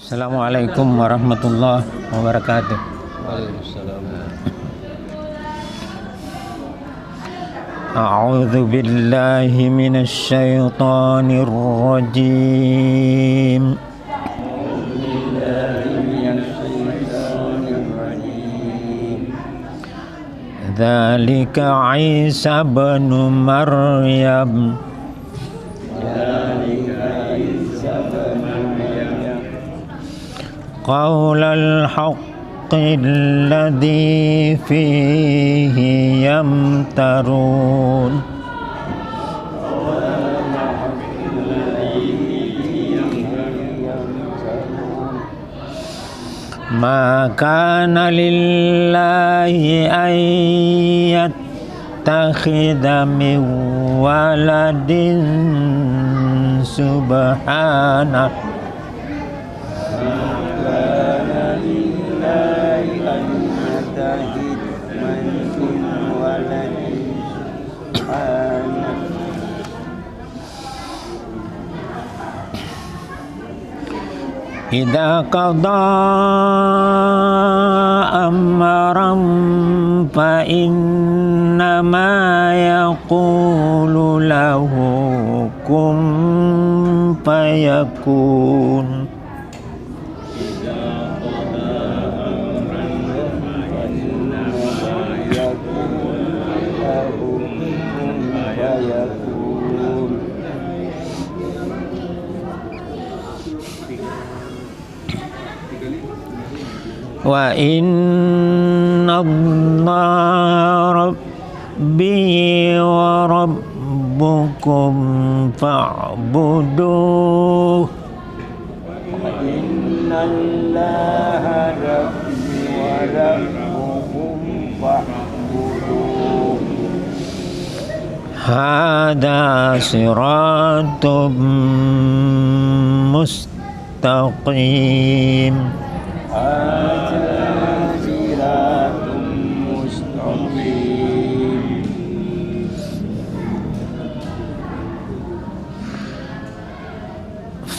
Assalamualaikum warahmatullahi wabarakatuh. Waalaikumsalam. A'udzu billahi minasy syaithanir rajim. Dzalika Isa bin Maryam qaulal haqqil ladzi fihi yamtarun. Ma kana lillahi an yattakhidha min waladin subhanahu idza qada amran fa innama yaqulu lahu kun fayakun. Wa inna Allaha rabbi wa rabbukum fa'buduh. Wa inna Allaha rabbi wa rabbukum fa'buduh. Hada siratum mustaqim.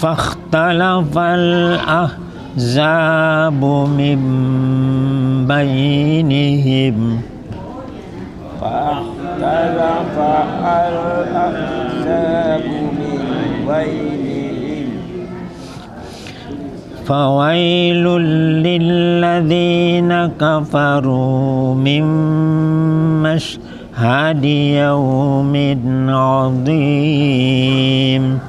Fakhtalafal ahzabu min bainihim. Fakhtalafal ahzabu min bainihim. Fawailul lilladzina kafaru min mashhadi yaumin azim.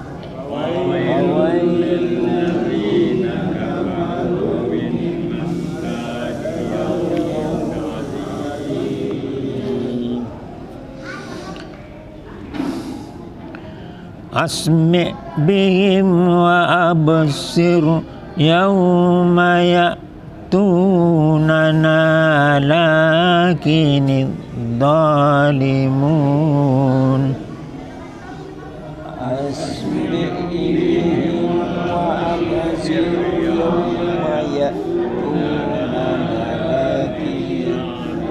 Asmi' bihim wa absir yawma ya'tunana lakinid dhalimun. Asmi' bihim wa absir yawma ya'tunana lakinid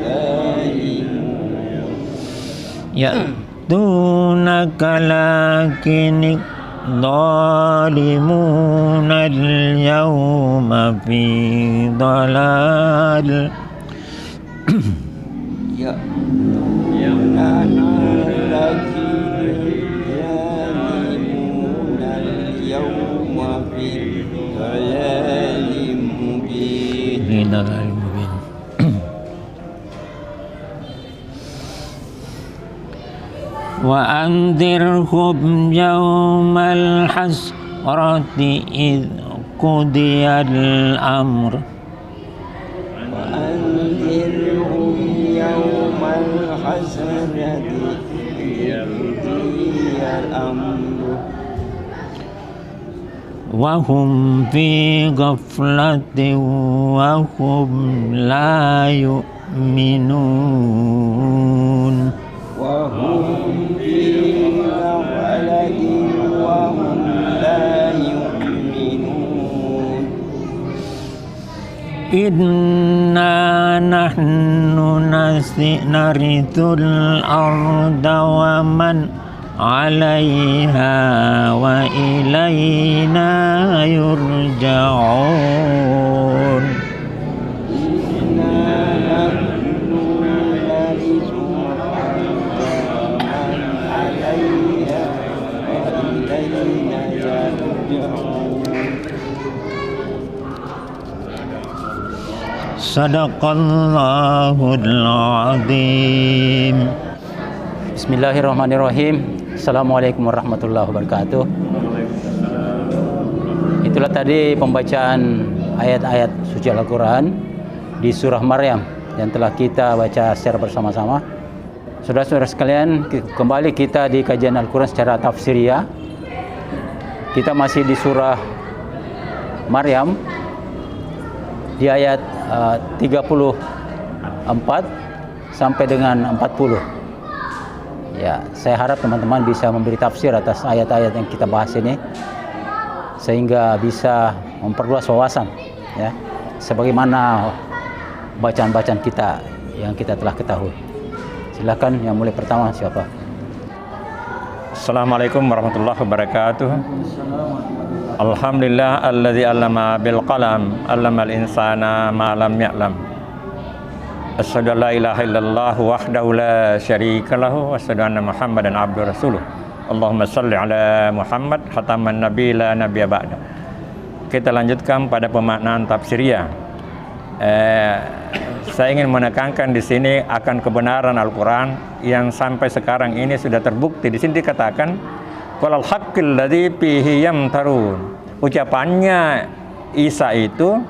dhalimun. Ya'tunaka lakinid ظالمون اليوم في ضلال. Wa anzirhum yawmal hasrati idh qudiyal amr. Wa anzirhum yawmal hasrati idh qudiyal amr. Wa hum fi ghaflatin wa hum la yu'minun. Wa hum fi ghaflatin wa hum la yu'minun. Inna nahnu narithul arda wa man عليها وإلينا يرجعون إنا نحن نرث من عليها وإلينا يرجعون. صدق الله العظيم. Bismillahirrahmanirrahim. Assalamualaikum warahmatullahi wabarakatuh. Itulah tadi pembacaan ayat-ayat suci Al-Quran di surah Maryam yang telah kita baca secara bersama-sama. Saudara-saudara sekalian, kembali kita di kajian Al-Quran secara tafsiriyah. Kita masih di surah Maryam di ayat 34 sampai dengan 40. Ya, saya harap teman-teman bisa memberi tafsir atas ayat-ayat yang kita bahas ini sehingga bisa memperluas wawasan, ya, sebagaimana bacaan-bacaan kita yang kita telah ketahui. Silakan yang mulai pertama siapa? Assalamualaikum warahmatullahi wabarakatuh. Alhamdulillah alladzi 'allama bil qalam 'allamal insana ma lam ya'lam. Asyhadu an la ilaha illallah wahdahu la syarika lahu wa asyhadu anna Muhammadan abduhu rasuluh. Allahumma shalli ala Muhammad khataman nabi la nabiyya ba'da. Kita lanjutkan pada pemaknaan tafsiriyah. Saya ingin menekankan di sini akan kebenaran Al-Qur'an yang sampai sekarang ini sudah terbukti. Di sini dikatakan qalal haqqil ladzi fihi yamtarun. Ucapannya Isa itu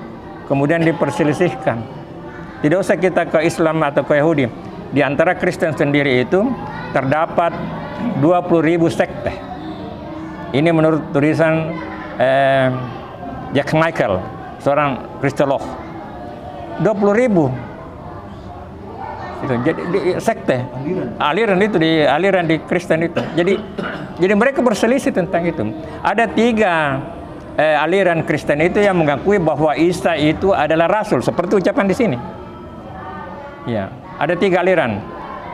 kemudian diperselisihkan. Tidak usah kita ke Islam atau ke Yahudi. Di antara Kristen sendiri itu terdapat 20.000 sekte. Ini menurut tulisan Jack Michael, seorang kristolog. 20.000. Itu jadi sekte. Aliran itu di aliran di Kristen itu. Jadi mereka berselisih tentang itu. Ada 3 aliran Kristen itu yang mengakui bahwa Isa itu adalah rasul, seperti ucapan di sini. Ya, ada 3 aliran,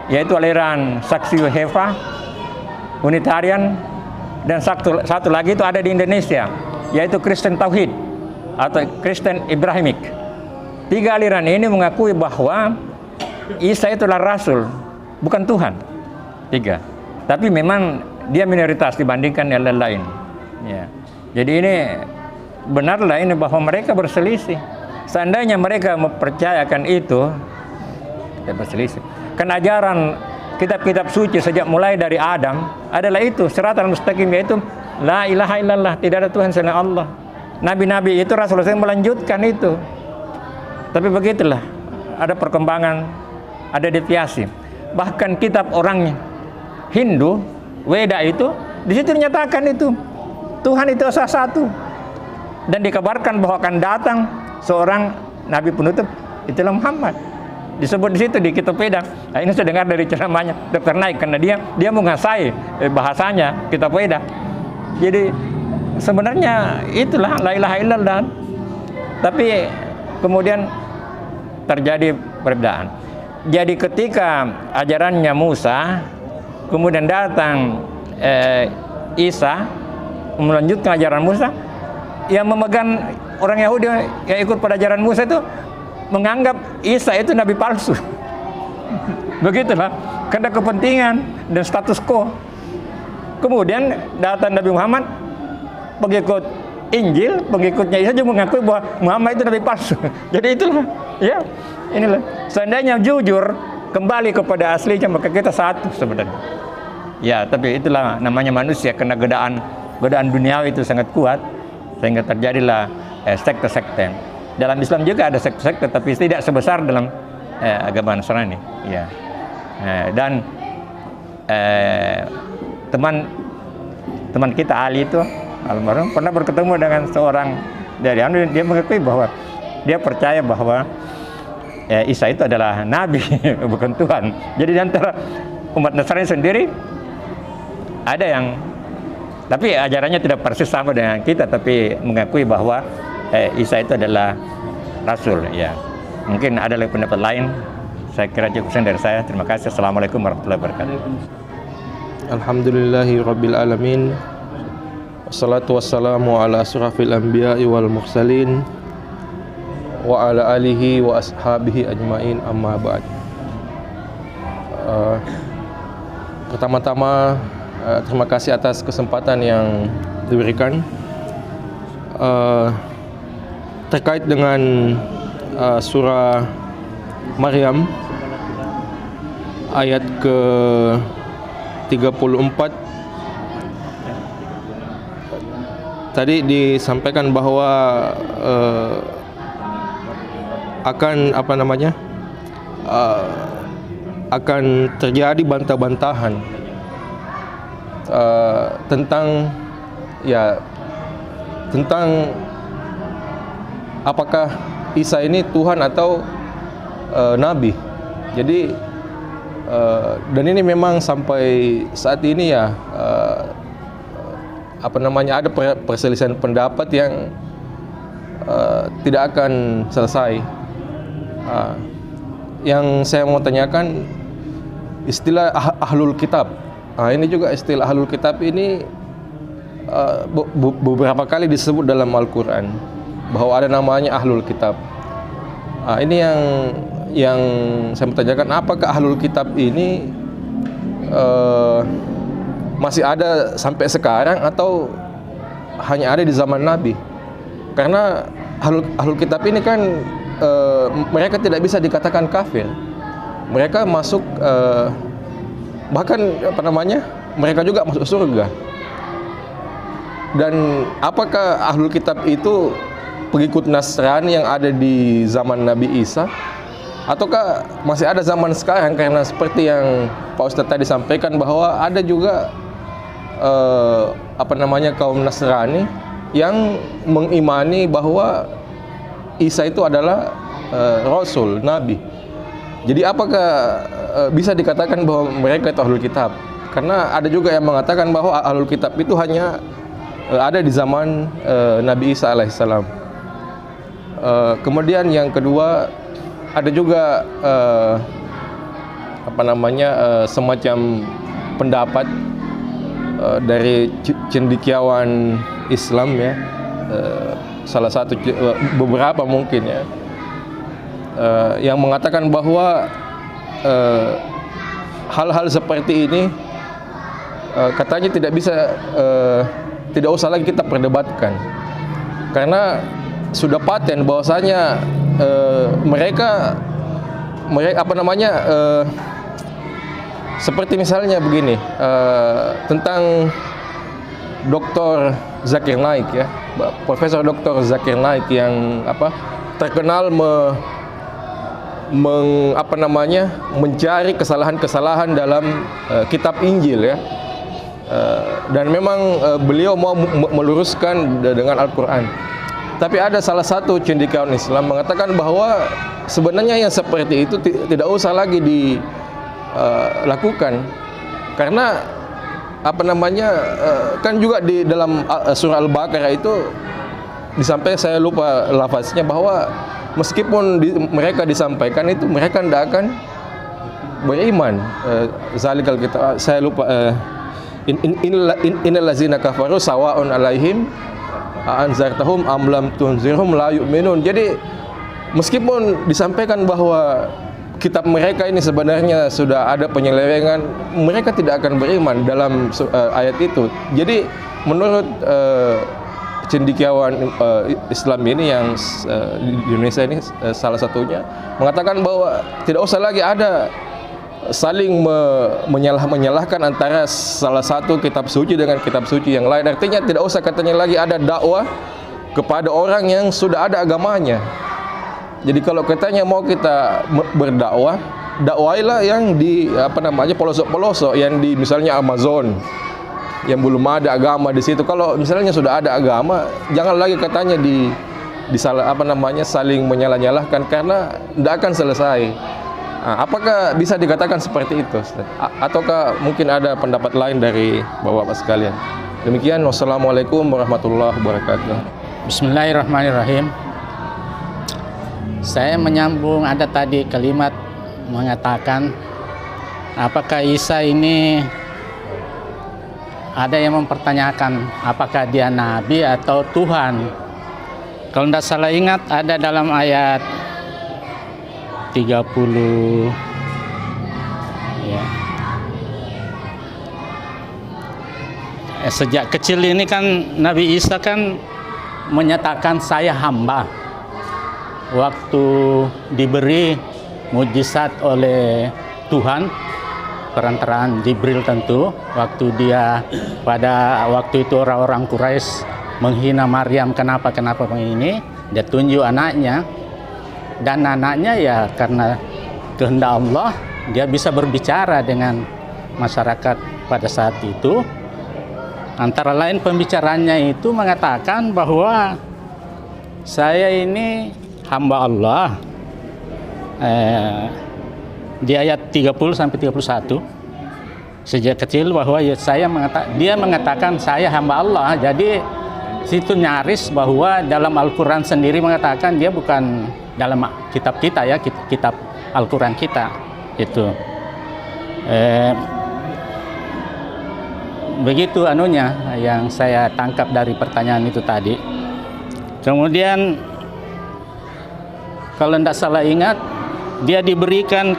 yaitu aliran Saksi Yehova, Unitarian, dan satu lagi itu ada di Indonesia, yaitu Kristen Tauhid atau Kristen Ibrahimik. 3 aliran ini mengakui bahwa Isa itulah rasul, bukan Tuhan. 3. Tapi memang dia minoritas dibandingkan yang lain. Ya. Jadi ini benarlah ini bahwa mereka berselisih. Seandainya mereka mempercayakan itu, berselisih. Karena ajaran kitab-kitab suci sejak mulai dari Adam adalah itu, siratal mustaqim, yaitu la ilaha illallah, tidak ada Tuhan selain Allah. Nabi-nabi itu Rasulullah SAW melanjutkan itu. Tapi begitulah, ada perkembangan, ada deviasi. Bahkan kitab orang Hindu, Weda itu, di situ dinyatakan itu Tuhan itu asa satu. Dan dikabarkan bahwa akan datang seorang nabi penutup, itulah Muhammad. Disebut di situ di kitab Weda. Nah, ini saya dengar dari ceramahnya Dr. Naik, karena dia menguasai bahasanya kitab Weda. Jadi sebenarnya itulah la ilaha illallah. Tapi kemudian terjadi perbedaan. Jadi ketika ajarannya Musa, kemudian datang Isa melanjutkan ajaran Musa, yang memegang orang Yahudi yang ikut pada ajaran Musa itu menganggap Isa itu nabi palsu. Begitulah, karena kepentingan dan status quo. Kemudian datang Nabi Muhammad, pengikut Injil, pengikutnya Isa juga mengakui bahwa Muhammad itu nabi palsu. Jadi itulah, ya, inilah. Seandainya jujur kembali kepada aslinya, maka kita satu sebenarnya. Ya, tapi itulah namanya manusia, karena godaan duniawi itu sangat kuat, sehingga terjadilah sekte-sekte. Dalam Islam juga ada sekte-sekte, tapi tidak sebesar dalam agama Nasrani. Ya. Dan teman kita Ali itu, almarhum, pernah bertemu dengan seorang dari Anu, dia mengakui bahwa dia percaya bahwa Isa itu adalah nabi, bukan Tuhan. Jadi di antara umat Nasrani sendiri ada yang, tapi ajarannya tidak persis sama dengan kita, tapi mengakui bahwa Isa itu adalah rasul. Ya, mungkin ada lagi pendapat lain. Saya kira cukup dari saya. Terima kasih. Assalamualaikum warahmatullahi wabarakatuh. Alhamdulillahi Rabbil Alamin. Wassalatu wassalamu ala asyrafil anbiya'i wal mursalin wa ala alihi wa ashabihi ajmain, amma ba'd. Pertama-tama terima kasih atas kesempatan yang diberikan terkait dengan surah Maryam ayat ke 34. Tadi disampaikan bahwa akan terjadi bantah-bantahan tentang apakah Isa ini Tuhan atau nabi. Jadi dan ini memang sampai saat ini ya ada perselisihan pendapat yang tidak akan selesai. Yang saya mau tanyakan istilah ahlul kitab. Ini juga istilah ahlul kitab ini beberapa kali disebut dalam Al-Quran bahwa ada namanya ahlul kitab. Ini yang saya mau tanyakan, apakah ahlul kitab ini masih ada sampai sekarang atau hanya ada di zaman Nabi? Karena ahlul kitab ini kan mereka tidak bisa dikatakan kafir. Mereka masuk bahkan mereka juga masuk surga. Dan apakah ahlul kitab itu pengikut Nasrani yang ada di zaman Nabi Isa, ataukah masih ada zaman sekarang? Karena seperti yang Pak Ustadz tadi sampaikan bahwa ada juga kaum Nasrani yang mengimani bahwa Isa itu adalah Rasul, Nabi. Jadi apakah bisa dikatakan bahwa mereka itu ahlul kitab? Karena ada juga yang mengatakan bahwa ahlul kitab itu hanya ada di zaman Nabi Isa alaihissalam. Kemudian yang kedua, ada juga semacam pendapat dari cendekiawan Islam ya, salah satu beberapa mungkin ya, yang mengatakan bahwa hal-hal seperti ini katanya tidak usah lagi kita perdebatkan, karena sudah paten bahwasanya mereka seperti misalnya begini, tentang Dr. Zakir Naik ya, Profesor Dr. Zakir Naik yang terkenal mencari kesalahan-kesalahan dalam kitab Injil ya, dan memang beliau mau meluruskan dengan Al-Quran. Tapi ada salah satu cendekiawan Islam mengatakan bahwa sebenarnya yang seperti itu tidak usah lagi dilakukan, karena kan juga di dalam surah Al-Baqarah itu disampaikan, saya lupa lafaznya, bahwa meskipun mereka disampaikan itu, mereka tidak akan beriman. Zalikal kita, saya lupa, innal ladzina kafaru sawa'un alaihim anzartahum am lam tunzirhum la yu'minun. Jadi meskipun disampaikan bahwa kitab mereka ini sebenarnya sudah ada penyelewengan, mereka tidak akan beriman dalam ayat itu. Jadi menurut cendekiawan Islam ini yang di Indonesia ini salah satunya mengatakan bahwa tidak usah lagi ada saling menyalahkan antara salah satu kitab suci dengan kitab suci yang lain. Artinya tidak usah katanya lagi ada dakwah kepada orang yang sudah ada agamanya. Jadi kalau katanya mau kita berdakwah, dakwailah yang di pelosok-pelosok, yang di misalnya Amazon, yang belum ada agama di situ. Kalau misalnya sudah ada agama, jangan lagi katanya saling menyalah-nyalahkan, karena tidak akan selesai. Apakah bisa dikatakan seperti itu, Ustaz? Ataukah mungkin ada pendapat lain dari Bapak-Bapak sekalian? Demikian, wassalamualaikum warahmatullahi wabarakatuh. Bismillahirrahmanirrahim. Saya menyambung ada tadi kalimat mengatakan apakah Isa ini ada yang mempertanyakan apakah dia nabi atau Tuhan. Kalau tidak salah ingat ada dalam ayat 30 ya. Sejak kecil ini kan Nabi Isa kan menyatakan saya hamba. Waktu diberi mujizat oleh Tuhan perantaraan Jibril tentu, waktu dia pada waktu itu orang-orang Quraisy menghina Maryam kenapa begini, dia tunjuk anaknya, dan anaknya ya karena kehendak Allah dia bisa berbicara dengan masyarakat pada saat itu. Antara lain pembicaranya itu mengatakan bahwa saya ini hamba Allah. Di ayat 30 sampai 31 sejak kecil bahwa ya dia mengatakan saya hamba Allah. Jadi situ nyaris bahwa dalam Al-Quran sendiri mengatakan dia bukan dalam kitab kita ya, kitab Al-Quran kita itu. Begitu anunya yang saya tangkap dari pertanyaan itu tadi. Kemudian kalau tidak salah ingat dia diberikan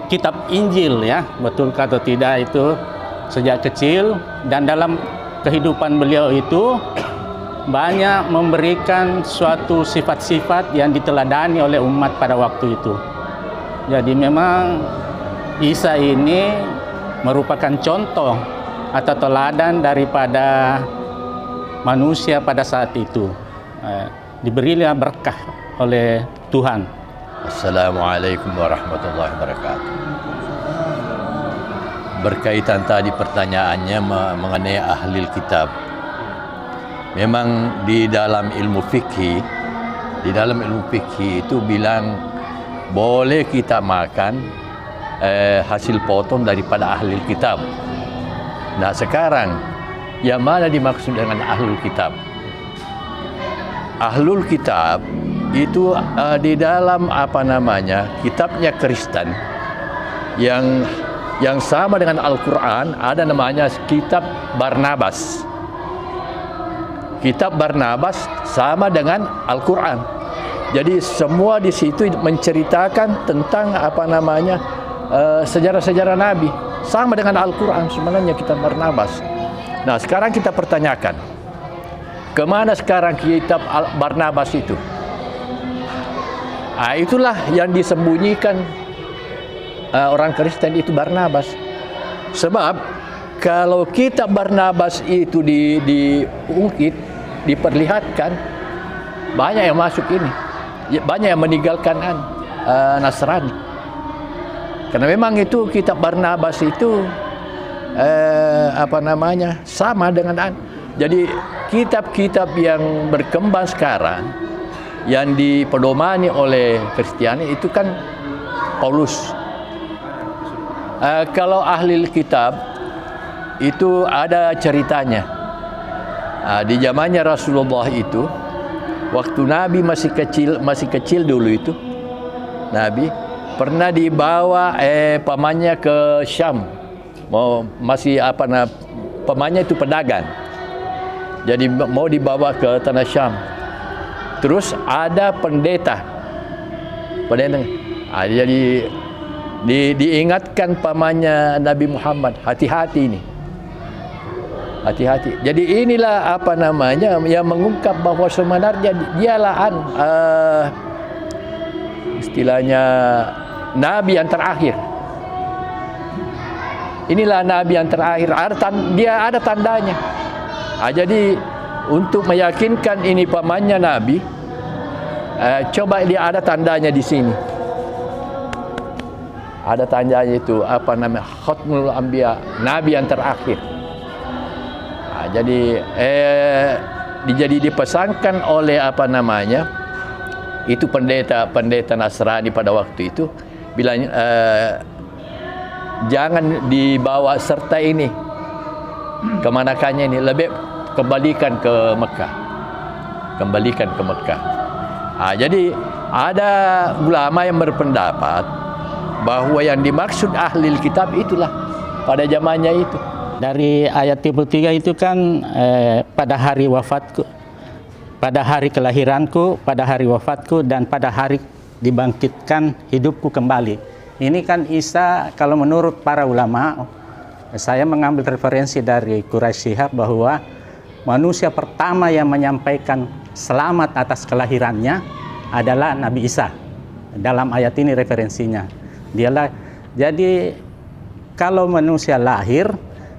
kitab Injil ya, betul atau tidak itu sejak kecil, dan dalam kehidupan beliau itu banyak memberikan suatu sifat-sifat yang diteladani oleh umat pada waktu itu. Jadi memang Isa ini merupakan contoh atau teladan daripada manusia pada saat itu. Diberilah berkah oleh Tuhan. Assalamualaikum warahmatullahi wabarakatuh. Berkaitan tadi pertanyaannya mengenai ahli kitab. Memang di dalam ilmu fikih itu bilang boleh kita makan hasil potong daripada ahli kitab. Nah sekarang yang mana dimaksud dengan ahlul kitab? Ahlul kitab itu di dalam kitabnya Kristen yang sama dengan Al-Quran, ada namanya kitab Barnabas. Kitab Barnabas sama dengan Al-Quran. Jadi semua di situ menceritakan tentang sejarah-sejarah Nabi, sama dengan Al-Quran sebenarnya kitab Barnabas. Nah sekarang kita pertanyakan, kemana sekarang kitab Barnabas itu? Itulah yang disembunyikan orang Kristen itu Barnabas. Sebab kalau kitab Barnabas itu diungkit, diperlihatkan, banyak yang masuk ini, banyak yang meninggalkan Nasrani. Karena memang itu kitab Barnabas itu sama dengan jadi kitab-kitab yang berkembang sekarang yang dipedomani oleh Kristiani itu kan Paulus. Kalau ahli kitab itu ada ceritanya. Di zamannya Rasulullah itu, waktu Nabi masih kecil dulu itu, Nabi pernah dibawa pamannya ke Syam. Pamannya itu pedagang. Jadi mau dibawa ke tanah Syam. Terus ada pendeta. Jadi diingatkan pamannya Nabi Muhammad, hati-hati ini. Hati-hati. Jadi inilah yang mengungkap bahwa sebenarnya dialah istilahnya Nabi yang terakhir. Inilah Nabi yang terakhir. Dia ada tandanya. Jadi untuk meyakinkan ini pamannya Nabi, coba dia ada tandanya di sini. Ada tandanya itu Khatmul Anbiya, Nabi yang terakhir. Jadi dipesankan oleh itu pendeta Nasrani pada waktu itu bilang jangan dibawa serta ini kemanakannya ini, lebih kembalikan ke Mekah. Jadi ada ulama yang berpendapat bahwa yang dimaksud ahli kitab itulah pada zamannya itu. Dari ayat 33 itu kan pada hari wafatku, pada hari kelahiranku, pada hari wafatku, dan pada hari dibangkitkan hidupku kembali. Ini kan Isa, kalau menurut para ulama, saya mengambil referensi dari Quraisy Shihab bahwa manusia pertama yang menyampaikan selamat atas kelahirannya adalah Nabi Isa. Dalam ayat ini referensinya. Jadi kalau manusia lahir,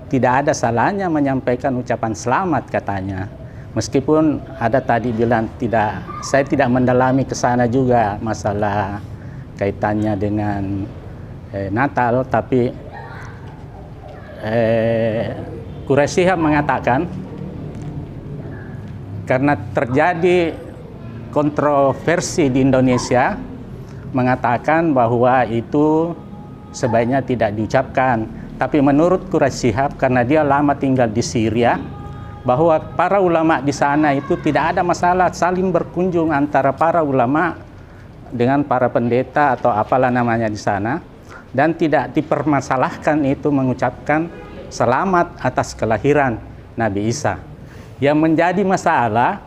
tidak ada salahnya menyampaikan ucapan selamat katanya. Meskipun ada tadi bilang saya tidak mendalami ke sana juga masalah kaitannya dengan Natal, tapi Quraisy Shihab mengatakan karena terjadi kontroversi di Indonesia, mengatakan bahwa itu sebaiknya tidak diucapkan. Tapi menurut Quraisy Shihab, karena dia lama tinggal di Syria, bahwa para ulama di sana itu tidak ada masalah saling berkunjung antara para ulama dengan para pendeta atau apalah namanya di sana, dan tidak dipermasalahkan itu mengucapkan selamat atas kelahiran Nabi Isa. Yang menjadi masalah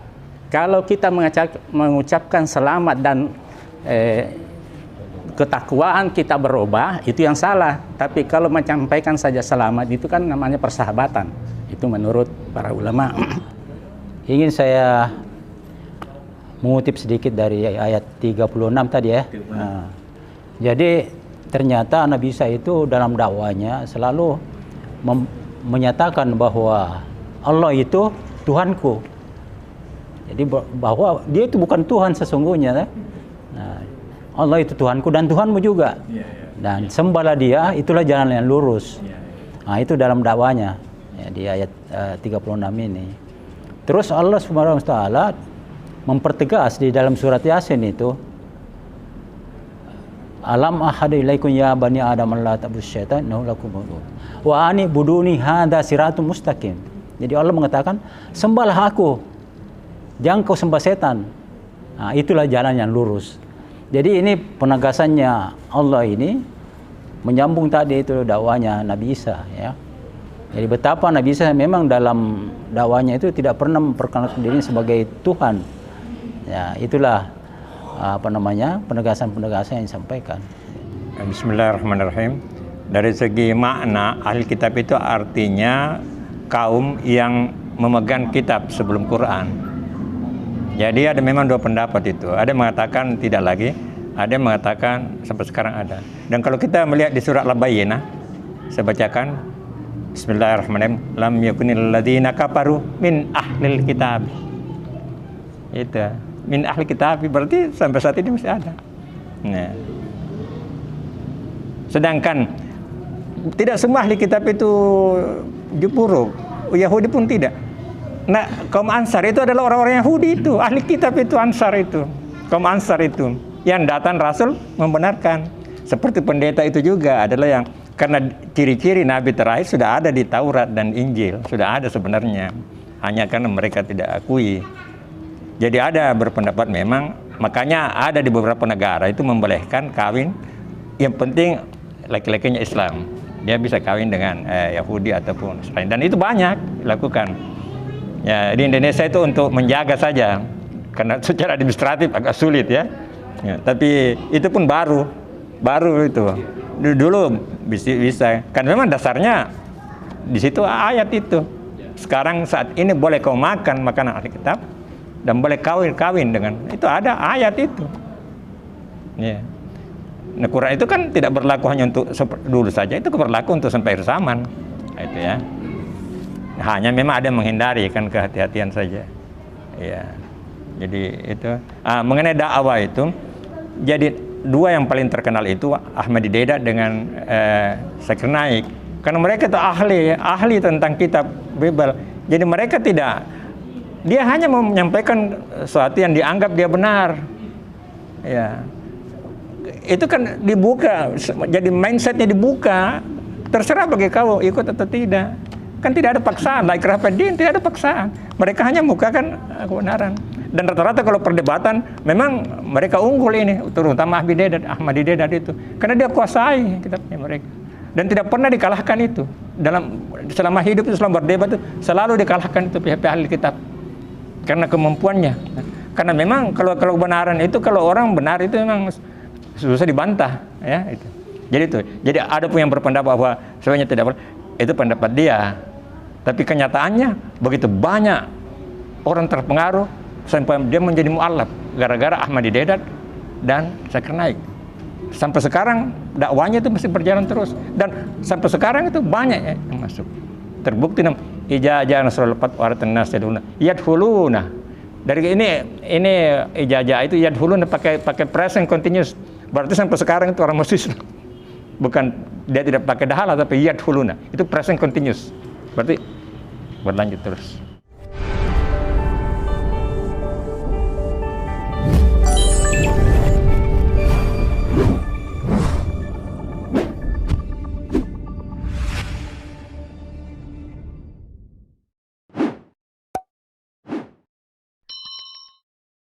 kalau kita mengucapkan selamat dan ketakwaan kita berubah, itu yang salah. Tapi kalau menyampaikan saja selamat, itu kan namanya persahabatan. Itu menurut para ulama. Ingin saya mengutip sedikit dari ayat 36 tadi ya. Nah, jadi ternyata Nabi Isa itu dalam dakwanya selalu menyatakan bahwa Allah itu Tuhanku. Jadi bahwa dia itu bukan Tuhan sesungguhnya. Nah, Allah itu Tuhanku dan Tuhanmu juga. Dan sembahlah dia, itulah jalan yang lurus. Nah, itu dalam dakwanya ya, di ayat 36 ini. Terus Allah Subhanahu wa taala mempertegas di dalam surat Yasin itu, Alam ahadu ilaikum ya bani Adam la ta'budus syaitan innahu lakum aduwwun wa ani buduni hadza siratun mustaqim. Jadi Allah mengatakan, sembahlah aku, jangan kau sembah setan. Nah, itulah jalan yang lurus. Jadi ini penegasannya Allah ini menyambung tadi itu dakwanya Nabi Isa ya. Jadi betapa Nabi Isa memang dalam dakwanya itu tidak pernah memperkenalkan diri sebagai Tuhan. Ya, itulah penegasan-penegasan yang disampaikan. Bismillahirrahmanirrahim. Dari segi makna, ahli kitab itu artinya kaum yang memegang kitab sebelum Quran. Jadi ada memang dua pendapat itu. Ada yang mengatakan tidak lagi, ada yang mengatakan sampai sekarang ada. Dan kalau kita melihat di surat Al-Bayyinah, saya bacakan, Bismillahirrahmanirrahim. Lam yakunil ladzina kafaru min ahlil kitab. Itu min ahli kitab berarti sampai saat ini masih ada. Nah. Sedangkan tidak semua ahli kitab itu buruk. Yahudi pun tidak. Nah, kaum Ansar itu adalah orang-orang Yahudi itu, ahli kitab itu Ansar itu. Kaum Ansar itu yang datang Rasul membenarkan. Seperti pendeta itu juga adalah yang karena ciri-ciri Nabi terakhir sudah ada di Taurat dan Injil, sudah ada sebenarnya. Hanya karena mereka tidak akui. Jadi ada berpendapat memang, makanya ada di beberapa negara itu membolehkan kawin, yang penting laki-lakinya Islam. Dia bisa kawin dengan Yahudi ataupun lain, dan itu banyak dilakukan. Ya, di Indonesia itu untuk menjaga saja, karena secara administratif agak sulit ya. Ya, tapi itu pun baru itu. Dulu bisa, kan memang dasarnya di situ ayat itu. Sekarang saat ini boleh kau makan makanan ahli kitab dan boleh kawin dengan itu, ada ayat itu. Ya. Nah, Quran itu kan tidak berlaku hanya untuk dulu saja, itu berlaku untuk sampai akhir zaman. Nah, itu ya. Hanya memang ada yang menghindari, kan kehati-hatian saja. Ya. Jadi itu mengenai dakwah itu, jadi dua yang paling terkenal itu Ahmadi Deedat dengan Zakir Naik. Karena mereka itu ahli tentang kitab Bible. Jadi mereka tidak, dia hanya menyampaikan sesuatu yang dianggap dia benar. Ya. Itu kan dibuka, jadi mindsetnya dibuka, terserah bagi kau ikut atau tidak. Kan tidak ada paksaan, la ikraha fid din, tidak ada paksaan. Mereka hanya mukakan kebenaran. Dan rata-rata kalau perdebatan memang mereka unggul ini, terutama Ahmadi Deedat itu, karena dia kuasai kitabnya mereka. dan tidak pernah dikalahkan itu dalam selama hidup itu, selama berdebat itu selalu dikalahkan itu pihak ahli kitab karena kemampuannya. Karena memang kalau kebenaran itu, kalau orang benar itu memang susah dibantah, ya itu. Jadi ada pun yang berpendapat bahwa sebenarnya tidak boleh, itu pendapat dia. Tapi kenyataannya begitu banyak orang terpengaruh sampai dia menjadi mu'allaf gara-gara Ahmadi Dedat dan Zakir Naik. Sampai sekarang dakwanya itu masih berjalan terus, dan sampai sekarang itu banyak yang masuk. Terbukti dalam ijazah Nasrul Fat waratan nas yadkhuluna. Dari ini ijazah itu yadkhuluna pakai present continuous. Berarti sampai sekarang itu orang Muslim. Bukan, dia tidak pakai dahala tapi yadkhuluna. Itu present continuous. Berarti berlanjut terus.